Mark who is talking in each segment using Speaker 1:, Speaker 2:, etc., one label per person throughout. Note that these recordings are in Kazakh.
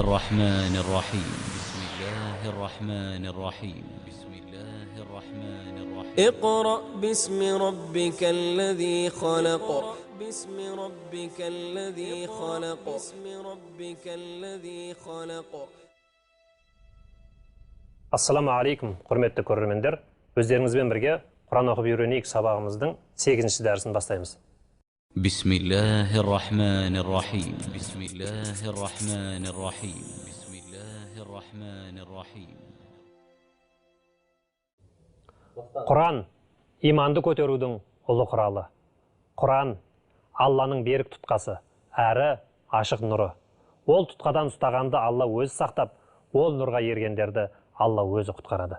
Speaker 1: الرحمن الرحيم بسم الله الرحمن الرحيم بسم الله الرحمن الرحيم
Speaker 2: اقرأ باسم ربك الذي خلق باسم ربك الذي خلق باسم ربك الذي خلق
Speaker 3: Ассаламу алейкум, құрметті көрермендер. Өздеріңізбен бірге Құран оқып үйренейік сабағымыздың 8-ші дәрісін бастаймыз.
Speaker 1: بسم الله الرحمن الرحيم بسم الله الرحمن الرحيم بسم الله الرحمن الرحيم
Speaker 3: Құран иманды көтерудің ұлы құралы. Құран Алланың берік тұтқасы, әрі ашық нұры. Ол тұтқадан ұстағанды Алла өзі сақтап, ол нұрға ергендерді Алла өзі құтқарады.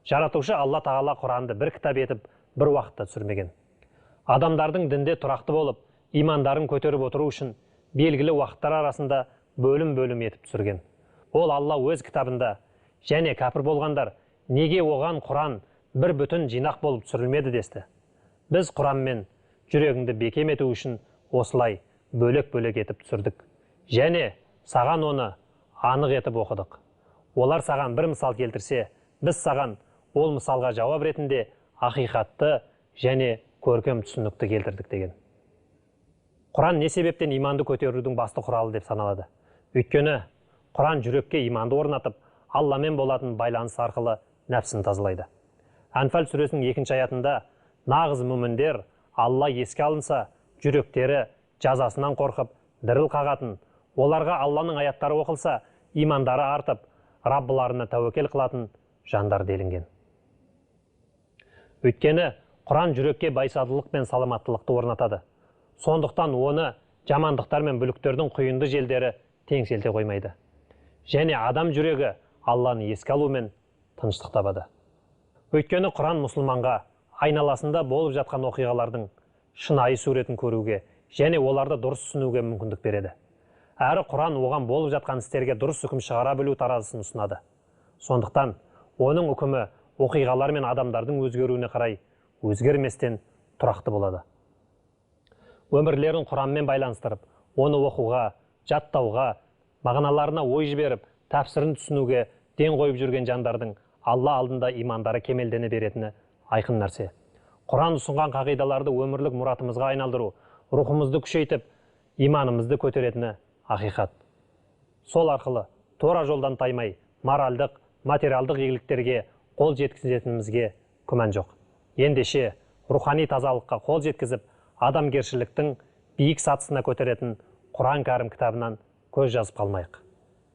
Speaker 3: Жаратушы Алла Тағала Құранды бір кітап етіп, бір уақытта түсірмеген. Адамдардың дінде тұрақты болып, имандарын көтеріп отыру үшін белгілі уақыттар арасында бөлім-бөлім етіп түсірген. Ол Алла өз кітабында, және кәпір болғандар, неге оған Құран бір бүтін жинақ болып түсірілмеді десті. Біз Құранмен жүрегіңді бекем ету үшін осылай бөлек-бөлек етіп түсірдік. Және саған оны анық етіп оқыдық. Олар саған бір мысал келтірсе, біз саған ол мысалға жауап ретінде ақиқатты және көркем түсінікті келтірдік деген. Құран не себептен иманды көтерудің басты құралы деп саналады? Өйткені Құран жүрекке иманды орнатып, Алламен болатын байланыс арқылы нәпсін тазалайды. Әнфал сүресінің 2-ші аятында нағыз мүміндер Алла еске алынса, жүректері жазасынан қорқып, діріл қағатын, оларға Алланың аяттары оқылса, имандары артып, Раббыларына тәуекел қылатын жандар делінген. Өйткені Құран жүрекке байсадылық пен саламаттылықты орнатады. Сондықтан оны жамандықтар мен бүліктердің құйынды желдері теңселте қоймайды. Және адам жүрегі Алланы еске алумен тыныштық табады. Өйткені Құран мұсылманға айналасында болып жатқан оқиғалардың шынайы суретін көруге және оларды дұрыс түсінуге мүмкіндік береді. Әрі Құран оған болып жатқан істерге дұрыс үкім шығара білу таразысын ұсынады. Сондықтан оның үкімі оқиғалар мен адамдардың өзгеруіне қарай өзгерместен тұрақты болады. Өмірлерін Құранмен байланыстырып, оны оқуға, жаттауға, мағыналарына ой жіберіп, тәпсірін түсінуге ден қойып жүрген жандардың Алла алдында имандары кемелдене беретіні айқын нәрсе. Құран ұсынған қағидаларды өмірлік мұратымызға айналдыру, рухымызды күшейтіп, иманымызды көтеретіні ақиқат. Сол арқылы тура жолдан таймай, моральдық, материалдық игіліктерге қол жеткізетінімізге күмән жоқ. Ендеше рухани тазалыққа қол жеткізіп, адамгершіліктің биік сатысына көтеретін Құран кәрім кітабынан көз жазып қалмайық.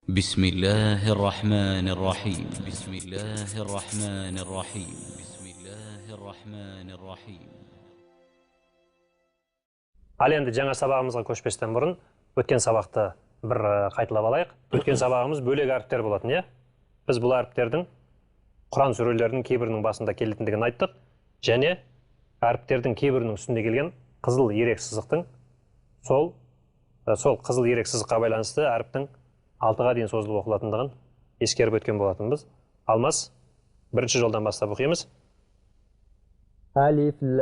Speaker 1: Бисмиллахир-рахманир-рахим. Бисмиллахир-рахманир-рахим. Бисмиллахир-рахманир-рахим.
Speaker 3: Ал енді жаңа сабағымызға көшпестен бұрын өткен сабақты бір қайталап алайық. Өткен сабағымыз бөлек әріптер болатын, е? Біз бұл әріптердің Құран сүрелерінің кейбірінің басында келетіндігін айттық. Және әріптердің кейбірінің үстінде келген қызыл ерек сызықтың сол қызыл ерек сызыққа байланысты әріптің 6-ға дейін созылып оқылатындығын ескеріп өткен болатынбыз. Алмас, бірінші жолдан бастап оқимыз.
Speaker 4: Алиф лам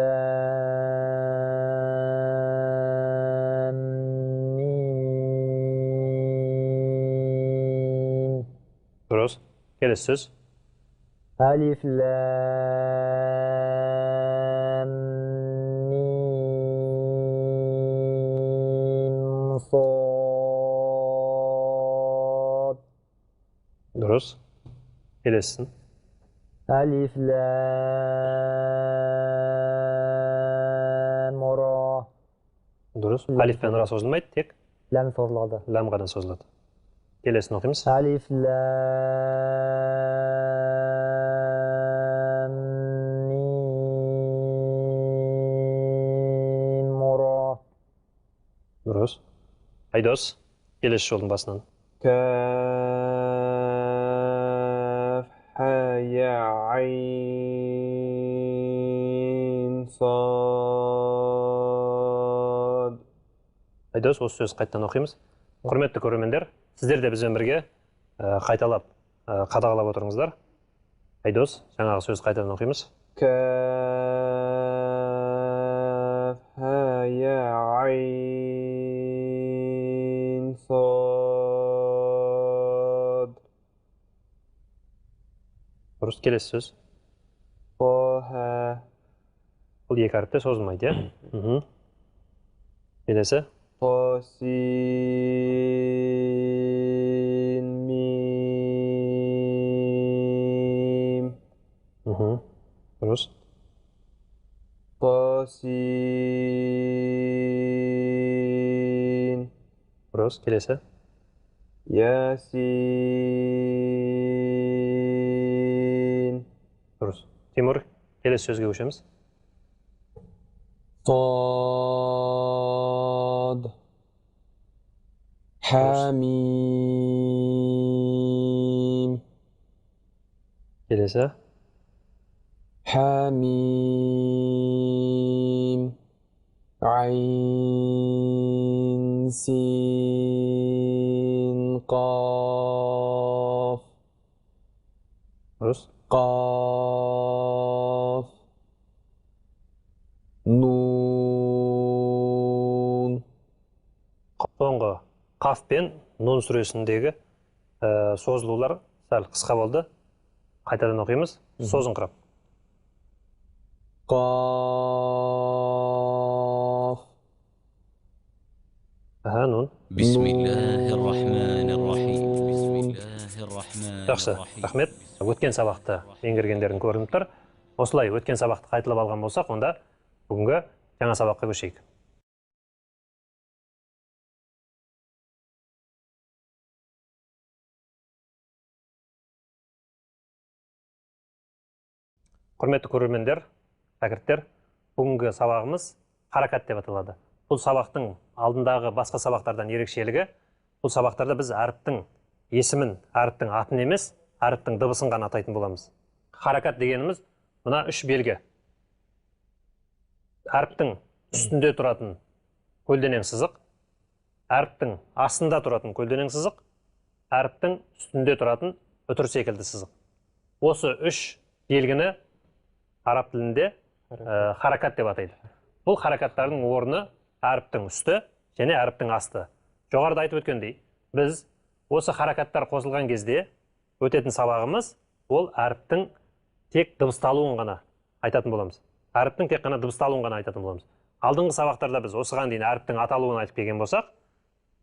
Speaker 4: мим.
Speaker 3: Дұрыс. Келесі сөз.
Speaker 4: Алиф лам мим сод.
Speaker 3: Дұрыс. Келесісін.
Speaker 4: Алиф лам ра.
Speaker 3: Дұрыс. Алиф пен ра созылмайды, тек
Speaker 4: Лам созылады.
Speaker 3: лам ғана созылады. Келесін оқимыз.
Speaker 4: Алиф лам мим ра.
Speaker 3: Дұрыс. Айдос, келесі жолдың басынан.
Speaker 5: كاف يا عين صاد.
Speaker 3: Айдос, осы сөз қайттан оқимыз. Құрметті көрермендер, сіздер де бізбен бірге қайталап, қадағалап отырыңыздар. Айдос, жаңағы сөз қайтадан оқимыз.
Speaker 5: كاف يا عين صاد.
Speaker 3: Дұрыс, келесі сөз.
Speaker 5: طه
Speaker 3: Бұл екі әріпте созылмайды, иә? Келесі.
Speaker 5: طاسين ميم
Speaker 3: Дұрыс.
Speaker 5: طاسين
Speaker 3: Дұрыс, келесі.
Speaker 5: ياسين
Speaker 3: Дұрыс. Тимур, келесі сөзге көшеміз.
Speaker 5: صاد حميم
Speaker 3: Келесі.
Speaker 5: حميم عين سين قاف
Speaker 3: Дұрыс.
Speaker 5: قاف نون
Speaker 3: Соңғы қаф пен нун сүресіндегі созылулар сәл қысқа болды. Қайтадан оқимыз. Созыңқырап.
Speaker 5: قاف
Speaker 3: Нун.
Speaker 1: بسم الله الرحمن الرحيم بسم الله الرحمن
Speaker 3: Жақсы,
Speaker 1: الرحيم
Speaker 3: рахмет. Өткен сабақты меңгергендердің көрініп тұр. Осылай өткен сабақты қайталап алған болсақ, онда бүгінгі жаңа сабаққа көшейік. Құрметті көрермендер, шәкірттер, бүгінгі сабағымыз харакат деп аталады. Бұл сабақтың алдындағы басқа сабақтардан ерекшелігі, бұл сабақтарда біз әріптің есімін, әріптің атын емес, әріптің дыбысын ғана атайтын боламыз. Харакат дегеніміз мына үш белгі. Әріптің үстінде тұратын көлденең сызық, әріптің астында тұратын көлденең сызық, әріптің үстінде тұратын үтір секілді сызық. Осы үш белгіні араб тілінде харакат деп атайды. Бұл харакаттардың орны әріптің үсті және әріптің асты. Жоғарыда айтып өткендей, біз осы харакаттар қосылған кезде өтетін сабағымыз ол әріптің тек дыбысталуын ғана айтатын боламыз. Әріптің тек қана дыбысталуын ғана айтатын боламыз. Алдыңғы сабақтарда біз осыған дейін әріптің аталуын айтып келген болсақ,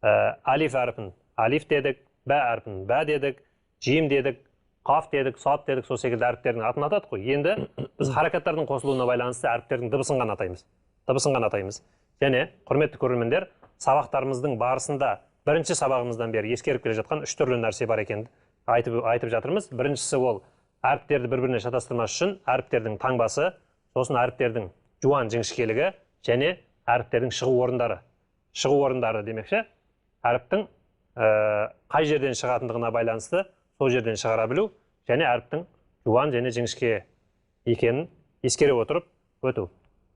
Speaker 3: алиф әріпін алиф дедік, бә әріпін бә дедік, жим дедік, қаф дедік, сад дедік, сол секілді әріптердің атын атадық қой. Енді біз харакаттардың қосылуына байланысты әріптердің дыбысын ғана атаймыз. Және, құрметті көрермендер, сабақтарымыздың барысында бірінші сабағымыздан бері ескеріп келе жатқан үш түрлі нәрсе бар екенін айтып жатырмыз. Біріншісі ол әріптерді бір-біріне шатастырмас үшін әріптердің таңбасы, сосын әріптердің жуан жіңішкелігі және әріптердің шығу орындары. Шығу орындары демекші, әріптің қай жерден шығатындығына байланысты сол жерден шығара білу және әріптің жуан және жіңішке екенін ескере отырып өту.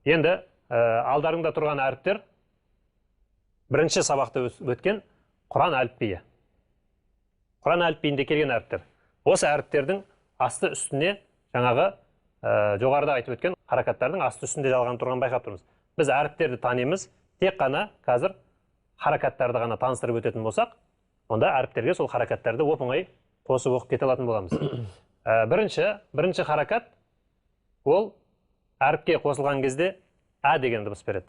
Speaker 3: Енді алдарыңда тұрған әріптер бірінші сабақта өткен Құран әліпбиі. Құран әліпбиінде келген әріптер. Осы әріптердің асты үстіне жаңағы жоғарыда айтып өткен харакаттардың асты үстінде жалған тұрған байқап тұрмыз. Біз әріптерді танимыз, тек қана қазір харакаттарды ғана таныстырып өтетін болсақ, онда әріптерге сол харакаттарды оп-оңай қосып оқып кете алатын боламыз. Бірінші харакат ол әріпке қосылған кезде ә деген дыбыс береді.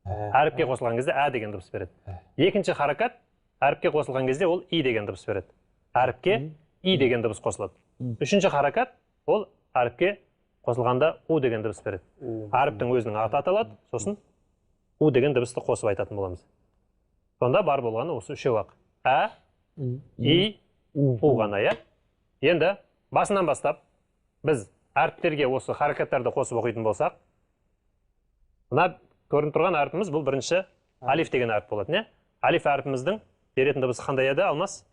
Speaker 3: Әріпке қосылған кезде ә деген дыбыс береді. Екінші харакат әріпке қосылған кезде ол и деген дыбыс береді. Әріпке и деген дыбыс қосылады. Үшінші харакат ол әріпке қосылғанда у деген дыбыс береді. Әріптің өзінің аты аталады, сосын у деген дыбысты қосып айтатын боламыз. Сонда бар болғаны осы үшеу ақ. Ә, и, у ғана, иә? Енді басынан бастап біз әріптерге осы харакаттарды қосып оқитын болсақ, мына көрініп тұрған әріпіміз бұл бірінші алиф деген әріп болады, не? Алиф әріпіміздің беретін дыбысы қандай еді, Алмас?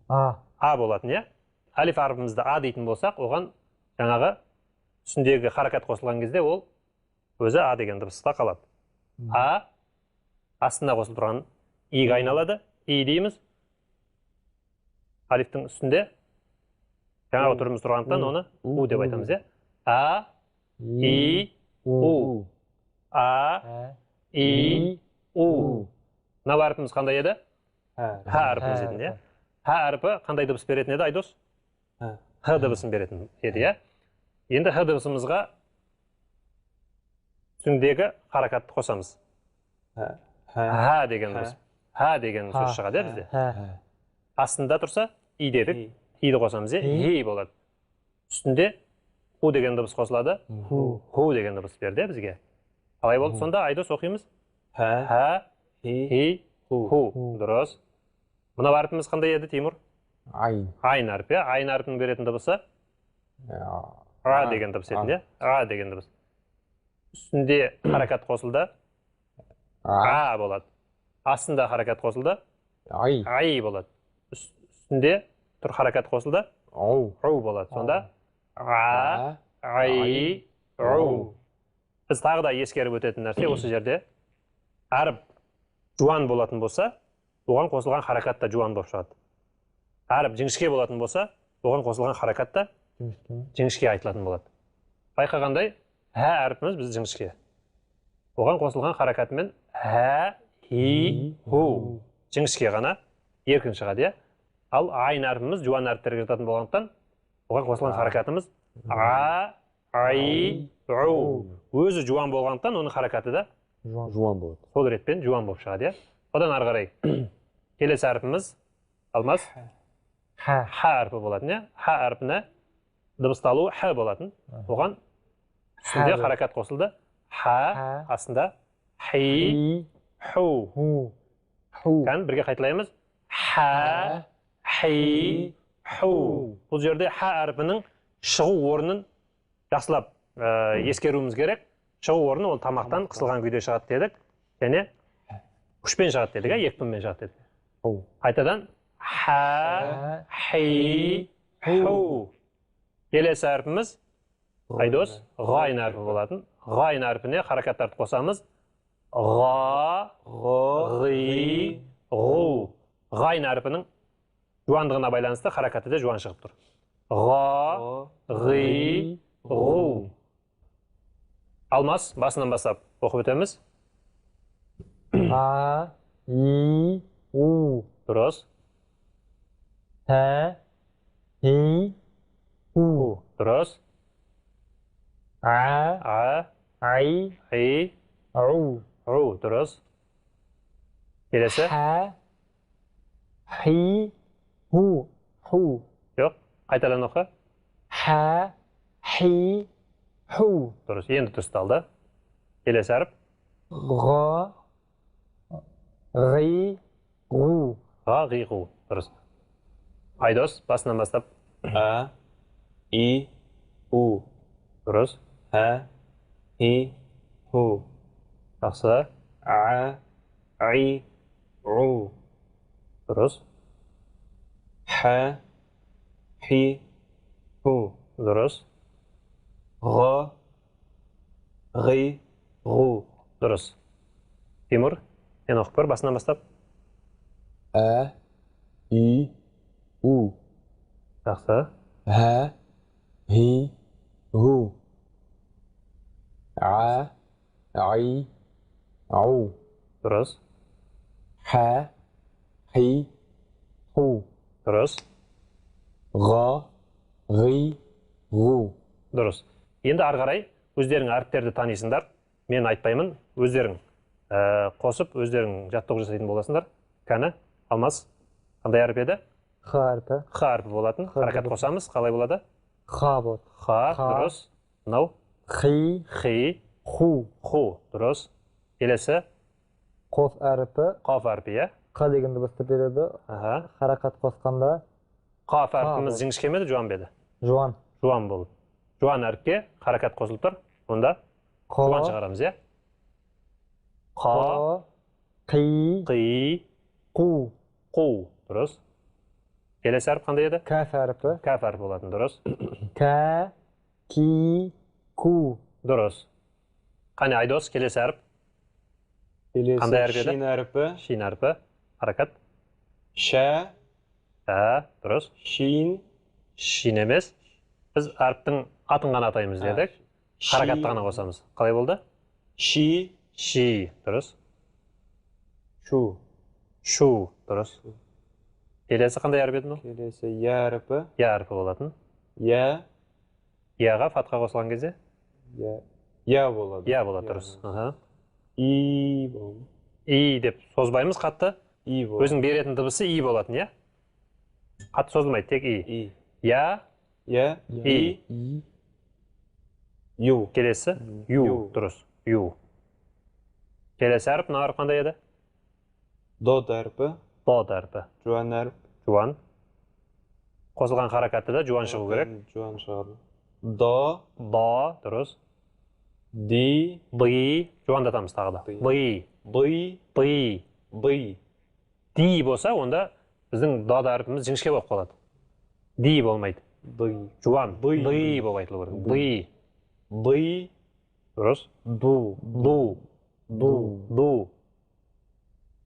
Speaker 3: А болатын, не? Алиф әріпімізді а дейтін болсақ, оған жаңағы үстіндегі харакат қосылған кезде ол өзі а деген дыбыста қалады. А астында қосылып тұрған иге айналады, и дейміз. Алифтің үстінде жаңағы түріміз тұрғандықтан оны у деп айтамыз, е? А, и, у. А, и, у. Мына әріпіміз қандай еді? Ха әріпіміз еді, е? Ха әріпі қандай дыбыс беретін еді, Айдос? х дыбысын беретін еді, иә. Енді х дыбысымызға түсіндегі харакатты қосамыз. Ха деген дыбыс. Ха деген сөз шығады бізде. Астында тұрса и дедік, иді қосамыз, хей болады. Үстінде ху деген дыбыс қосылады, ху деген дыбыс берді бізге. Қалай болды? Сонда Айдос оқимыз. Ха, хей, ху. Дұрыс. Мына әрпіміз қандай еді, Тимур?
Speaker 5: Айн.
Speaker 3: Айн әрпі. Айн әрпінің беретін дыбысы ра деген дыбыс еді. Ра деген дыбыс. Үстінде харакат қосылды, а болады. Астында харакат қосылды, ай болады. Үстінде тұр харакат қосылды, оу болады. Сонда а, ай, оу. Біз тағы да ескеріп өтетін нәрсе осы жерде. Әріп жуан болатын болса, оған қосылған харакат та жуан болып шығады. Әріп жіңішке болатын болса, оған қосылған харакат та жіңішке айтылатын болады. Байқағандай, ә әріпіміз біз жіңішке. Оған қосылған харакатымен ә, хи, ху. Жіңішке ғана еркін шығады, ал айн әрпіміз жуан әріптерге жататын болғандықтан, оған қосылған харакатымыз а, ай, оу. Өзі жуан болғандықтан, оның харакаты да
Speaker 5: Жуан болады.
Speaker 3: сол ретпен жуан болып шығады. Одан ары қарай келесі әрпіміз Алмас ха әрпі болатын. Ха әрпіне дыбысталуы х болатын. Оған үстінде харакат қосылды. Ха, астында хи, ху. Кән бірге қайталаймыз. Ха, хи, ху. Бұл жерде ха әрпінің шығу орнын жақсылап ескеруіміз керек. Шығу орны ол тамақтан қысылған күйде шығады дедік. Және күшпен шығады дедік, екпінмен шығады дедік. Қайтадан ха, хи, ху. Келесі әрпіміз Айдос ғайн әрпі болатын. Ғайн әрпіне харакаттарды қосамыз. Ға, ғи, ғу. Ғайн әрпінің жуандығына байланысты харакаты да жуан шығып тұр. Ға, ғи, ғу. Алмас, басынан бастап оқып өтеміз.
Speaker 4: А, и, у.
Speaker 3: Дұрыс.
Speaker 4: Ха, и, у.
Speaker 3: Дұрыс.
Speaker 4: А, ай,
Speaker 3: Хи,
Speaker 4: у.
Speaker 3: Дұрыс. Келесі.
Speaker 4: Ха, хи, ху.
Speaker 3: Жоқ, қайтадан оқы.
Speaker 4: Ха, хи, ху.
Speaker 3: Дұрыс, енді дұрысталды. Келесі әріп.
Speaker 4: Ға, ғи, ғу.
Speaker 3: Ға, ғи, ғу. Дұрыс. Айдос, басынан бастап.
Speaker 5: А, и, у.
Speaker 3: Дұрыс.
Speaker 5: Ха, хи, ху.
Speaker 3: Жақсы.
Speaker 5: А, ай, у.
Speaker 3: Дұрыс.
Speaker 5: Ха, хи, ху.
Speaker 3: Дұрыс.
Speaker 5: Ға, ғи, ғу.
Speaker 3: Дұрыс. Тимур, сен оқып көр, басынан бастап.
Speaker 5: А, и, у.
Speaker 3: Жақсы.
Speaker 5: Ха, хи, ху. А, ай, ау.
Speaker 3: Дұрыс.
Speaker 5: Ха, хи, ху.
Speaker 3: Дұрыс.
Speaker 5: Ға, ғи, ғу.
Speaker 3: Дұрыс. Енді ары қарай өздерің әріптерді танисыңдар. Мен айтпаймын, өздерің қосып, өздерің жаттығу жасайтын боласыңдар. Кәні, Алмас, қандай әріп еді?
Speaker 4: Ха әрпі.
Speaker 3: Ха әрпі болатын. Харакат қосамыз, қалай болады?
Speaker 4: Ха болады.
Speaker 3: Ха, дұрыс. Мынау?
Speaker 4: Хи,
Speaker 3: Хи,
Speaker 4: ху.
Speaker 3: ху, дұрыс. Келесі?
Speaker 4: Қос әрпі.
Speaker 3: Қаф әрпі, иә?
Speaker 4: Қа деген дыбысты береді. Харакат қосқанда
Speaker 3: Қаф әрпіміз жіңішке ме еді, жуан беді?
Speaker 4: жуан.
Speaker 3: Жуан болды. Жуан әріпке харакат қосылып тұр. Онда жуан шығарамыз, иә? Қа,
Speaker 4: қи,
Speaker 3: қи,
Speaker 4: қу.
Speaker 3: қу, дұрыс. Келесі әріп қандай еді?
Speaker 4: Кәф әрпі.
Speaker 3: Кәф әрпі болатын, дұрыс.
Speaker 4: Ка, ки, ку.
Speaker 3: Дұрыс. Қане Айдос, келесі әріп?
Speaker 5: Келесі
Speaker 3: Қандай әріп еді?
Speaker 5: шин әріпі.
Speaker 3: Шин әрпі. Харакат.
Speaker 5: Ша,
Speaker 3: Дұрыс.
Speaker 5: шин,
Speaker 3: Шин емес. Біз әріптің атын ғана атаймыз дедік. Харакатты ғана қосамыз. Қалай болды?
Speaker 5: ши,
Speaker 3: Ши, дұрыс.
Speaker 5: шу.
Speaker 3: Шу, дұрыс. Келесі қандай әріп еді?
Speaker 5: Келесі я әріпі.
Speaker 3: Я әрпі болатын.
Speaker 5: Я.
Speaker 3: Яға фатқа қосылған кезде?
Speaker 5: Я болады.
Speaker 3: Я болады, дұрыс.
Speaker 5: И болады.
Speaker 3: И деп созбаймыз қатты.
Speaker 5: И болады.
Speaker 3: Өзің беретін дыбысы и болатын, я? Қатты созылмайды, тек и. Я.
Speaker 5: Я.
Speaker 3: И.
Speaker 5: Ю.
Speaker 3: Келесі? Ю. Дұрыс. Ю. Келесі әріп, мына әріп қандай еді?
Speaker 5: До әрпі.
Speaker 3: До әрпі.
Speaker 5: Жуан әріп.
Speaker 3: Жуан. Қосылған қаракатты да жуан шығу керек.
Speaker 5: Жуан шығады. До.
Speaker 3: До, дұрыс.
Speaker 5: Ди.
Speaker 3: Ди. Жуандатамыз тағы да. Ди.
Speaker 5: Ди.
Speaker 3: Ди.
Speaker 5: Ди.
Speaker 3: Ди болса, онда біздің до әрпіміз жіңішке болып қалады. Ди болмайды.
Speaker 5: Ди.
Speaker 3: Жуан. Ди болып айтылу керек. Ди.
Speaker 5: Ди.
Speaker 3: Дұрыс.
Speaker 5: Ду.
Speaker 3: Ду. Ду. Ду.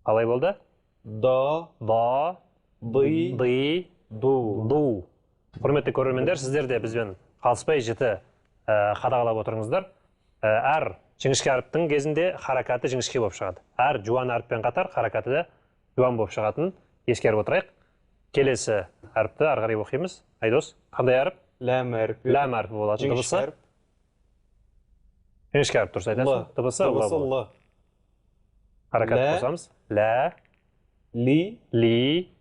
Speaker 3: Қалай болды?
Speaker 5: До.
Speaker 3: До.
Speaker 5: Ди.
Speaker 3: Ди.
Speaker 5: Ду.
Speaker 3: Ду. Құрметті көрермендер, сіздер де бізбен қалыспай жіті қадағалап отырыңыздар. Әр жіңішке әріптің кезінде харакаты жіңішке болып шығады. Әр жуан әріппен қатар харакаты да жуан болып шығатын ескеріп отырайық. Келесі әріпті ары қарай оқимыз. Айдос, қандай әріп?
Speaker 5: Ләм әріпі.
Speaker 3: Ләм әріпі болады. Дыбысы? Жіңішке әріп дұрыс айтасың. Дыбысы л болады. Харакат қосамыз. Лә.
Speaker 5: Ли.
Speaker 3: Ли.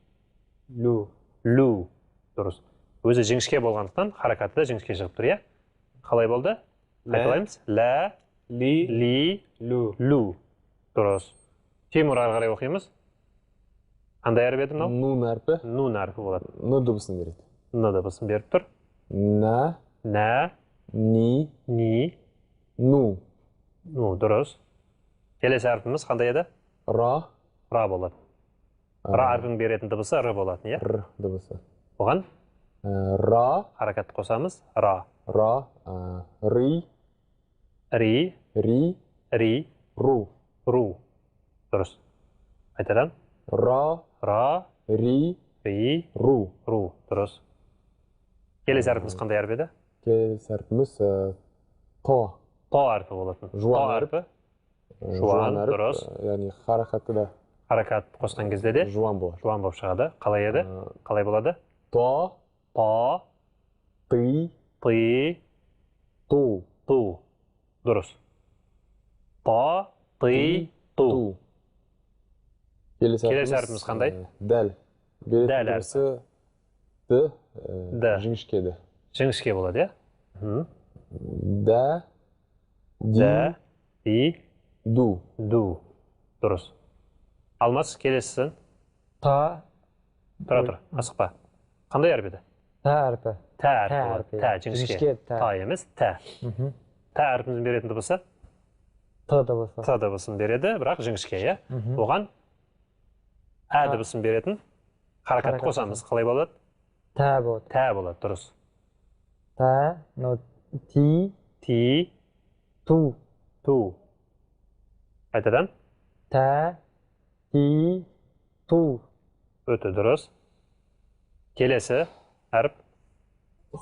Speaker 5: Лу.
Speaker 3: Лу. Дұрыс. Өзі жіңішке болғандықтан харакаты да жіңішке шығып тұр, иә? Қалай болды? Айтылаймыз. Лә.
Speaker 5: Ли.
Speaker 3: Ли.
Speaker 5: Лу.
Speaker 3: Лу. Дұрыс. Тимур ары қарай оқимыз. Қандай әріп еді мынау?
Speaker 4: Нун әрпі.
Speaker 3: Нун әрпі болады.
Speaker 4: Н дыбысын береді.
Speaker 3: Н дыбысын беріп тұр.
Speaker 4: На.
Speaker 3: Нә.
Speaker 4: Ни.
Speaker 3: Ни.
Speaker 4: Ну.
Speaker 3: Ну, дұрыс. Келесі әрпіміз қандай еді?
Speaker 4: Ра.
Speaker 3: Ра болады. Ра әрпін беретін дыбысы р болатын, иә?
Speaker 4: Р дыбысы.
Speaker 3: Оған
Speaker 4: Ра.
Speaker 3: харакатты қосамыз. Ра.
Speaker 4: Ра. Ри.
Speaker 3: Ри.
Speaker 4: Ри.
Speaker 3: Ри.
Speaker 4: Ру.
Speaker 3: Ру. Дұрыс. Айтадан.
Speaker 4: Ра.
Speaker 3: Ра.
Speaker 4: Ри.
Speaker 3: Ри.
Speaker 4: Ру.
Speaker 3: Ру. Дұрыс. Келесі әрпіміз қандай әріп еді?
Speaker 4: Келесі әрпіміз то.
Speaker 3: То әрпі болатын.
Speaker 4: Жуан
Speaker 3: әрпі. Жуан, дұрыс.
Speaker 4: Яғни харакаты да
Speaker 3: Харакат қосқан кезде де
Speaker 4: жуан болады.
Speaker 3: жуан болып шығады. Қалай еді? Қалай болады?
Speaker 4: То.
Speaker 3: То.
Speaker 4: Ты.
Speaker 3: Ты.
Speaker 4: Ту.
Speaker 3: Ту. Дұрыс. То. Ты. Ту. Келесі әрпіміз қандай?
Speaker 4: Дәл.
Speaker 3: Дәл
Speaker 4: әрпі. Д.
Speaker 3: Д.
Speaker 4: Жіңішке ді.
Speaker 3: Жіңішке болады, иә?
Speaker 4: Дә.
Speaker 3: Дә. И.
Speaker 4: Ду.
Speaker 3: Ду. Дұрыс. Алмас, келесісін.
Speaker 6: Та.
Speaker 3: Тұра, асықпа. Қандай әріп еді?
Speaker 6: Та әрпі.
Speaker 3: Та әрпі болады. Та, жіңішке. Та емес, та. Та әрпіміздің беретін дыбысы?
Speaker 6: Т дыбысы.
Speaker 3: Т дыбысын береді, бірақ жіңішке, иә? Оған ә дыбысын беретін харакат қосамыз. Қалай болады?
Speaker 6: Та болады.
Speaker 3: Та болады, дұрыс.
Speaker 6: Та, ти.
Speaker 3: Ти.
Speaker 6: Ту.
Speaker 3: Ту. Айтадан?
Speaker 6: Та. Ти. Ту.
Speaker 3: Өте дұрыс. Келесі әріп?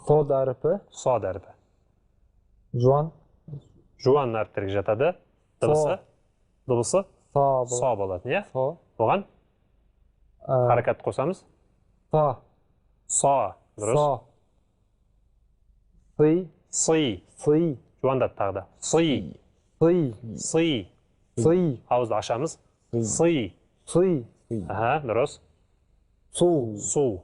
Speaker 6: Сод әрпі.
Speaker 3: Сод әріпі.
Speaker 6: Жуан.
Speaker 3: Жуан әріптерге жатады. Дыбысы? Дыбысы? Со болатын, иә?
Speaker 6: Со.
Speaker 3: Оған харакат қосамыз?
Speaker 6: Со.
Speaker 3: Со. Дұрыс.
Speaker 6: Со. Сы.
Speaker 3: Сы.
Speaker 6: Сы.
Speaker 3: Жуандат тағы да. Сы.
Speaker 6: Сы.
Speaker 3: Сы.
Speaker 6: Сы.
Speaker 3: Ауызды ашамыз. Сы.
Speaker 6: Сы.
Speaker 3: Дұрыс.
Speaker 6: Су.
Speaker 3: Су.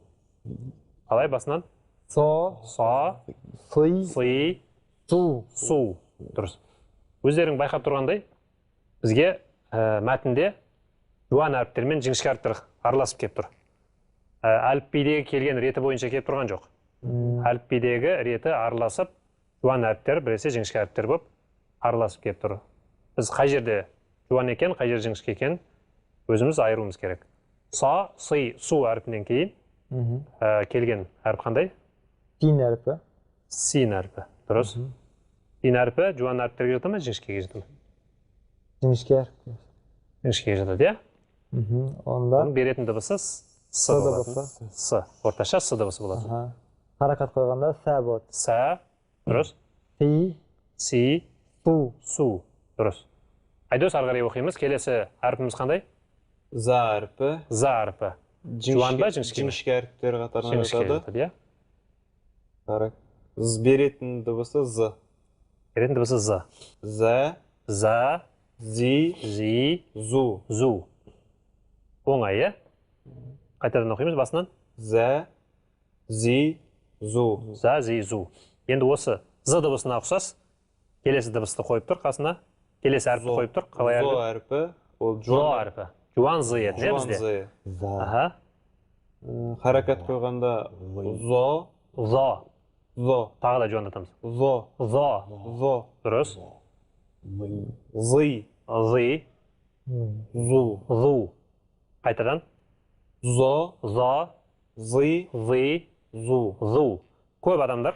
Speaker 3: Қалай басынан?
Speaker 6: Со.
Speaker 3: Со.
Speaker 6: Сы.
Speaker 3: Сы.
Speaker 6: Су.
Speaker 3: Су. Дұрыс. Өздерің байқап тұрғандай, бізге мәтінде жуан әріптермен жіңішке әріптер араласып келіп тұр. Әліпбидегі келген реті бойынша келіп тұрған жоқ. Әліпбидегі реті араласып, жуан әріптер, біресе жіңішке әріптер болып араласып келіп тұр. Біз қай жерде жуан екен, қай жер жіңішке екен, өзіміз айыруымыз керек. Са, сы, су әріпінен кейін келген әріп қандай?
Speaker 6: Син әрпі.
Speaker 3: Син әрпі. Дұрыс. Син әрпі жуан әріптерге жата ма, жіңішкеге жата ма?
Speaker 6: Жіңішке әрпі.
Speaker 3: Жіңішкеге жатады, иә?
Speaker 6: Онда
Speaker 3: Оның беретін дыбысы с болатын. С. Орташа с дыбысы болады.
Speaker 6: харакат қойғанда сә болады.
Speaker 3: Сә. Дұрыс.
Speaker 6: Си.
Speaker 3: Си.
Speaker 6: Су.
Speaker 3: Су. Дұрыс. Айдос, ары қарай оқимыз. Келесі әрпіміз қандай?
Speaker 5: За әрпі.
Speaker 3: За әрпі. Жуан ба, жіңішке ме?
Speaker 5: Жіңішке әріптер қатарына жатады.
Speaker 3: иә?
Speaker 5: Беретін дыбысы з.
Speaker 3: Беретін дыбысы з.
Speaker 5: З,
Speaker 3: За,
Speaker 5: зи,
Speaker 3: зи,
Speaker 5: зу.
Speaker 3: зу. Оңай, е? Қайтадан оқимыз басынан.
Speaker 5: З, зи, зу.
Speaker 3: За, зи, зу. Енді осы з дыбысына ұқсас, келесі дыбысты қойып тұр қасына. Келесі әріпті қойып тұр. Қалай
Speaker 5: Зо
Speaker 3: әрпі?
Speaker 5: әрпі. Ол
Speaker 3: Зо әрпі. Жуан з еді, не
Speaker 5: жуан
Speaker 3: бізде?
Speaker 5: з.
Speaker 3: Аха.
Speaker 5: Харакат қойғанда зо,
Speaker 3: Зо.
Speaker 5: зо,
Speaker 3: Тағы да жуандатамыз.
Speaker 5: зо,
Speaker 3: Зо.
Speaker 5: зо.
Speaker 3: Дұрыс.
Speaker 5: Зы,
Speaker 3: Зи,
Speaker 5: зу.
Speaker 3: зу. Қайтадан.
Speaker 5: Зо,
Speaker 3: Зо,
Speaker 5: зы,
Speaker 3: зи,
Speaker 5: зу.
Speaker 3: зу. Көп адамдар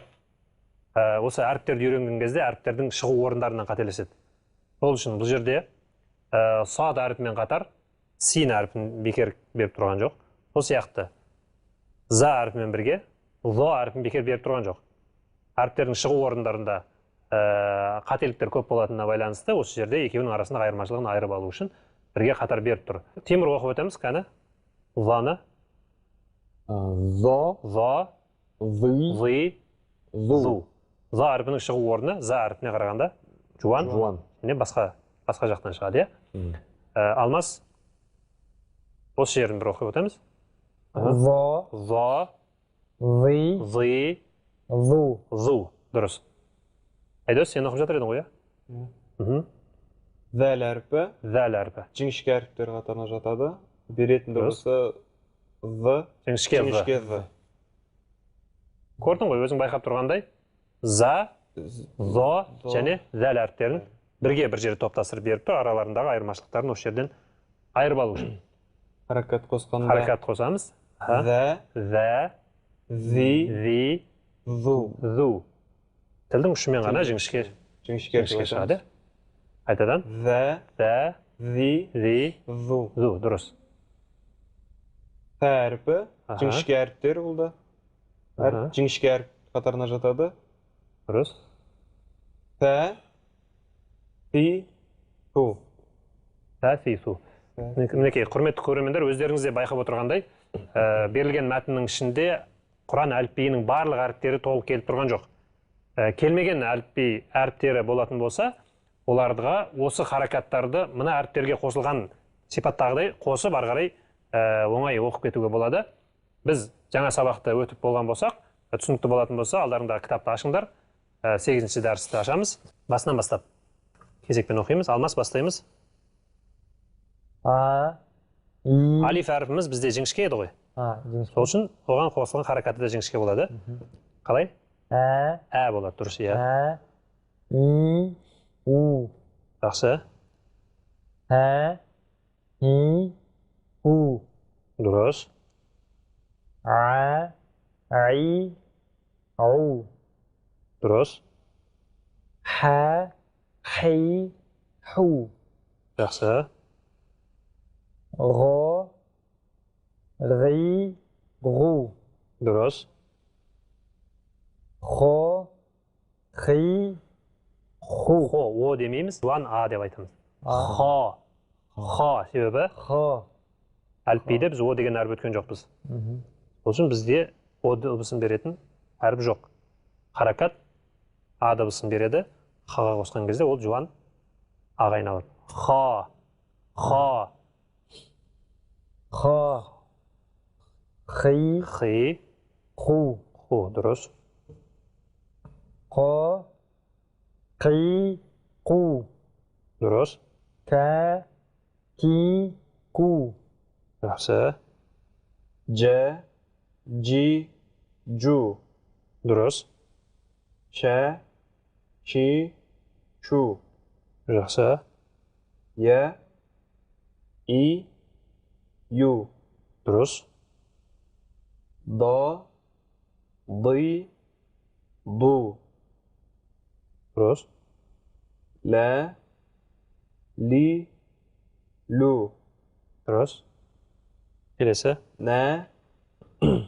Speaker 3: осы әріптерді үйренген кезде әріптердің шығу орындарынан қателеседі. Сол үшін бұл жерде сад әріпімен қатар син әріпін бекер беріп тұрған жоқ. Сол сияқты за әріпімен бірге зо әріпін бекер беріп тұрған жоқ. Әріптердің шығу орындарында қателіктер көп болатынына байланысты осы жерде екеуінің арасында айырмашылығын айырып алу үшін бірге қатар беріп тұр. Темір оқып өтеміз кәні. Заны.
Speaker 4: Зо,
Speaker 3: Зо,
Speaker 4: зы,
Speaker 3: зы,
Speaker 4: зу.
Speaker 3: зу. За әріпінің шығу орны за әріпіне қарағанда жуан,
Speaker 4: Жуан.
Speaker 3: не басқа жақтан шығады, е? Алмас, осы жерін бір оқып өтеміз.
Speaker 6: Зо,
Speaker 3: Зо,
Speaker 6: зы,
Speaker 3: зы,
Speaker 6: зу.
Speaker 3: зу. Дұрыс. Айдос, сен оқып жатыр едің ғой, е?
Speaker 5: Зәл әрпі.
Speaker 3: Зәл әрпі.
Speaker 5: Жіңішке әріптер қатарына жатады. Беретін дыбысы з,
Speaker 3: Жіңішке з.
Speaker 5: жіңішке з.
Speaker 3: Көрдің ғой, өзің байқап тұрғандай, за, зо және зәл әріптерін бірге бір жерде топтастырып беріп тұр, араларындағы айырмашылықтарын осы жерден айырып алу үшін.
Speaker 5: Харакат қосқанда
Speaker 3: Харакат қосамыз.
Speaker 5: зә,
Speaker 3: Зә,
Speaker 5: зи,
Speaker 3: зи,
Speaker 5: зу.
Speaker 3: зу. Тілдің ұшымен ғана жіңішке
Speaker 5: Жіңішке
Speaker 3: шығады. Қайтадан.
Speaker 5: зә,
Speaker 3: Зә,
Speaker 5: зи,
Speaker 3: зи,
Speaker 5: зу.
Speaker 3: зу. Дұрыс.
Speaker 5: Т әрпі.
Speaker 3: Аха.
Speaker 5: Жіңішке әріптер бұл да.
Speaker 3: Аха.
Speaker 5: Жіңішке әріп қатарына жатады.
Speaker 3: Дұрыс.
Speaker 5: Т, ти, ту.
Speaker 3: Зә, си, су. Мінекей, құрметті көрермендер, өздеріңіз де байқап отырғандай, берілген мәтіннің ішінде Құран әліпбиінің барлық әріптері толық келіп тұрған жоқ. Келмеген әліпби әріптері болатын болса, оларға осы харакаттарды мына әріптерге қосылған сипаттағыдай қосып ары қарай оңай оқып кетуге болады. Біз жаңа сабақты өтіп болған болсақ, түсінікті болатын болса, алдарыңдағы кітапты ашыңдар. 8-ші дәрісті ашамыз. Басынан бастап кезекпен оқимыз. Алмас, бастаймыз.
Speaker 6: А, и,
Speaker 3: Алиф әріпіміз бізде жіңішке еді ғой.
Speaker 6: жіңішке.
Speaker 3: Сол үшін оған қосылған харакаты да жіңішке болады. Қалай? Ә болады, дұрыс, иә.
Speaker 6: А, и, у.
Speaker 3: Жақсы.
Speaker 6: А, и, у.
Speaker 3: Дұрыс.
Speaker 6: А, и, у.
Speaker 3: Дұрыс.
Speaker 6: Ха, хи, ху.
Speaker 3: Жақсы.
Speaker 6: Ро, ри, ру.
Speaker 3: Дұрыс.
Speaker 6: Хо, хи, ху.
Speaker 3: Хо, о демейміз, жуан а деп айтамыз.
Speaker 6: А.
Speaker 3: Хо. Хо себебі
Speaker 6: Хо.
Speaker 3: әліпбиде біз о деген әріп өткен жоқпыз. Сол үшін бізде о дыбысын беретін әріп жоқ. Харакат а дыбысын береді, хаға қосқан кезде ол жуан аға айналады. Хо. Хо.
Speaker 6: Хо, хи,
Speaker 3: Хи.
Speaker 6: ху.
Speaker 3: Ху. Дұрыс.
Speaker 6: Хо, хи, ху.
Speaker 3: Дұрыс.
Speaker 6: Ка, ки, ку.
Speaker 3: Жақсы.
Speaker 5: Дж, джи, джу.
Speaker 3: Дұрыс.
Speaker 5: Ч, чи, чу.
Speaker 3: Жақсы.
Speaker 5: Е, и, ю.
Speaker 3: Дұрыс.
Speaker 5: До, ды, ду.
Speaker 3: Дұрыс.
Speaker 5: Лә, ли, лу.
Speaker 3: Дұрыс. Келесі.
Speaker 5: Нә,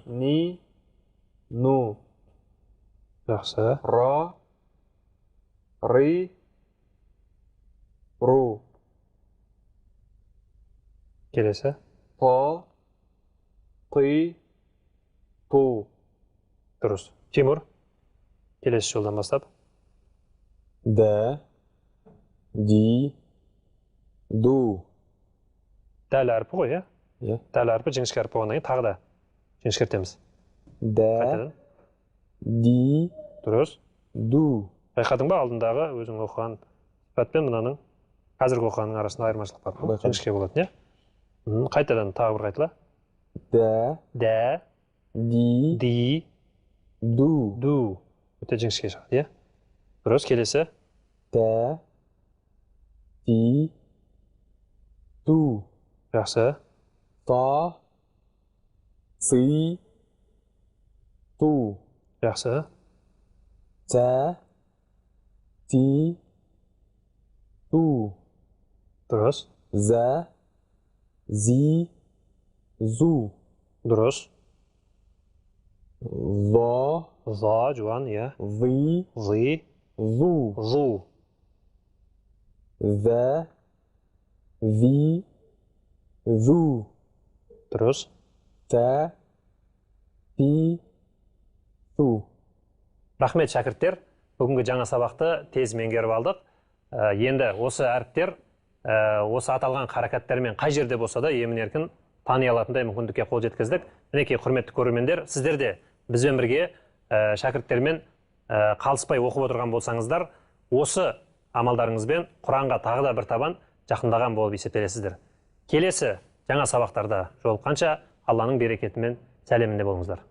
Speaker 5: ни, ну.
Speaker 3: Жақсы.
Speaker 5: Ра, ри, ру.
Speaker 3: Келесі.
Speaker 5: Та, ты, ту.
Speaker 3: Дұрыс. Тимур. Келесі жолдан бастап.
Speaker 5: Д, Ди, Ду.
Speaker 3: Дәл әрпі ғой, иә?
Speaker 5: Иә.
Speaker 3: Дәл әрпі жіңішке әрпі болғаннан кейін тағы да жіңішкертеміз.
Speaker 5: Д,
Speaker 3: Қайтадан.
Speaker 5: Ди,
Speaker 3: Дұрыс.
Speaker 5: Ду.
Speaker 3: Байқадың ба, алдындағы өзің оқыған сипатпен мынаның қазіргі оқығанның арасында айырмашылық бар.
Speaker 5: Байқадым.
Speaker 3: Жіңішке болады, иә? Қайтадан тағы бір қайтала.
Speaker 5: Д,
Speaker 3: Дә,
Speaker 5: Ди,
Speaker 3: ди,
Speaker 5: Ду.
Speaker 3: ду. Өте жіңішке шығады, иә? Дұрыс, келесі.
Speaker 5: Д, Ди, Ду.
Speaker 3: Жақсы.
Speaker 5: Та, Си, Ту.
Speaker 3: Жақсы.
Speaker 5: Цә, Ти, Ту.
Speaker 3: Дұрыс.
Speaker 5: Зә, Зи, Зу.
Speaker 3: Дұрыс.
Speaker 5: Зо,
Speaker 3: За, жуан, иә?
Speaker 5: Ви,
Speaker 3: Зы,
Speaker 5: Зу.
Speaker 3: зу.
Speaker 5: Зә, Ви, Зу.
Speaker 3: Дұрыс.
Speaker 5: Цә, Ти, Ту.
Speaker 3: Рахмет, шәкірттер. Бүгінгі жаңа сабақты тез меңгеріп алдық. Енді осы әріптер, осы аталған қаракаттермен қай жерде болса да емін-еркін тани алатындай мүмкіндікке қол жеткіздік. Мінекей, құрметті көрермендер, сіздер де бізбен бірге шәкірттермен қалыспай оқып отырған болсаңыздар, осы амалдарыңызбен Құранға тағы да бір табан жақындаған болып есептелесіздер. Келесі жаңа сабақтарда жолыққанша Алланың берекетімен сәлемінде болыңыздар.